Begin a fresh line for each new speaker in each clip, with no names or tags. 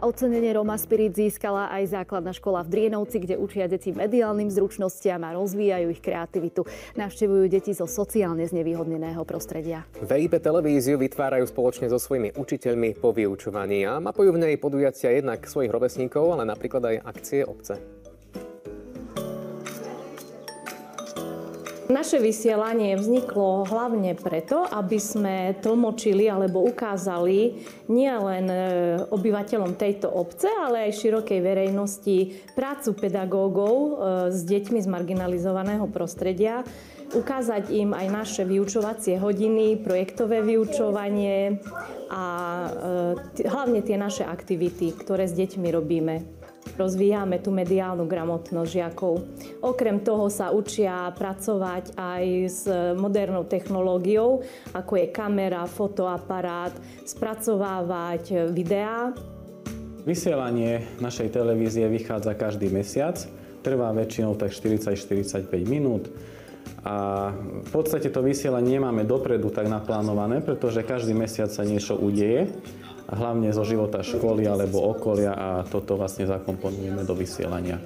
ocenenie Roma Spirit získala aj základná škola v Drienovci, kde učia deti mediálnym zručnostiam a rozvíjajú ich kreativitu. Navštevujú deti zo sociálne znevýhodneného prostredia.
VIP televíziu vytvárajú spoločne so svojimi učiteľmi po vyučovaní a mapujú v nej podujatia jednak svojich rovesníkov, ale napríklad aj akcie obce.
Naše vysielanie vzniklo hlavne preto, aby sme tlmočili alebo ukázali nielen obyvateľom tejto obce, ale aj širokej verejnosti prácu pedagógov s deťmi z marginalizovaného prostredia, ukázať im aj naše vyučovacie hodiny, projektové vyučovanie a hlavne tie naše aktivity, ktoré s deťmi robíme. Rozvíjame tú mediálnu gramotnosť žiakov. Okrem toho sa učia pracovať aj s modernou technológiou, ako je kamera, fotoaparát, spracovávať videá.
Vysielanie našej televízie vychádza každý mesiac, trvá väčšinou tak 40-45 minút. A v podstate to vysielanie nemáme dopredu tak naplánované, pretože každý mesiac sa niečo udeje, a hlavne zo života školy alebo okolia, a toto vlastne zakomponujeme do vysielania.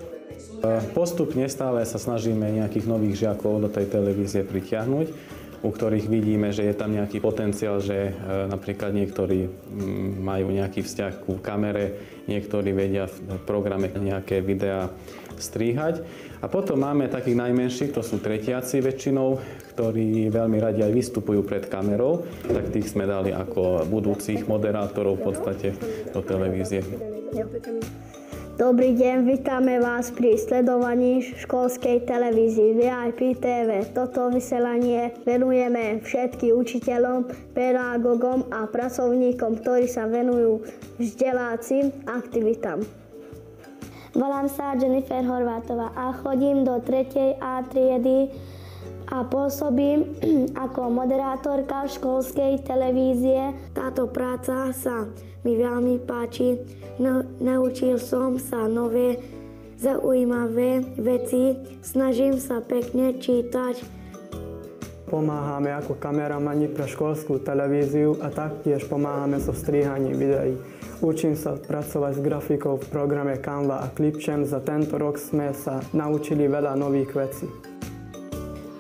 Postupne stále sa snažíme nejakých nových žiakov do tej televízie pritiahnuť, u ktorých vidíme, že je tam nejaký potenciál, že napríklad niektorí majú nejaký vzťah ku kamere, niektorí vedia v programe nejaké videá stríhať. A potom máme takých najmenších, to sú tretiaci väčšinou, ktorí veľmi radi aj vystupujú pred kamerou, tak tých sme dali ako budúcich moderátorov v podstate do televízie.
Dobrý deň, vítame vás pri sledovaní školskej televízie VIP TV. Toto vysielanie venujeme všetkým učiteľom, pedagógom a pracovníkom, ktorí sa venujú vzdelávacím aktivitám.
Volám sa Jennifer Horvátová a chodím do 3. A triedy a pôsobím ako moderátorka školskej televízie.
Táto práca sa mi veľmi páči. Naučil som sa nové zaujímavé veci. Snažím sa pekne čítať.
Pomáhame ako kameramani pre školskú televíziu a taktiež pomáhame so strihaním videí. Učím sa pracovať s grafikou v programe Canva a Clipchamp. Za tento rok sme sa naučili veľa nových vecí.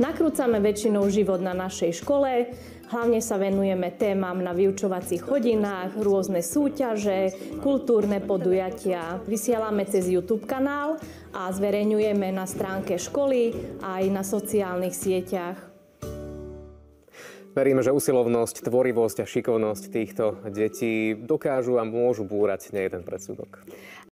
Nakrúcame väčšinou život na našej škole, hlavne sa venujeme témam na vyučovacích hodinách, rôzne súťaže, kultúrne podujatia. Vysielame cez YouTube kanál a zverejňujeme na stránke školy aj na sociálnych sieťach.
Veríme, že usilovnosť, tvorivosť a šikovnosť týchto detí dokážu a môžu búrať nejeden predsudok.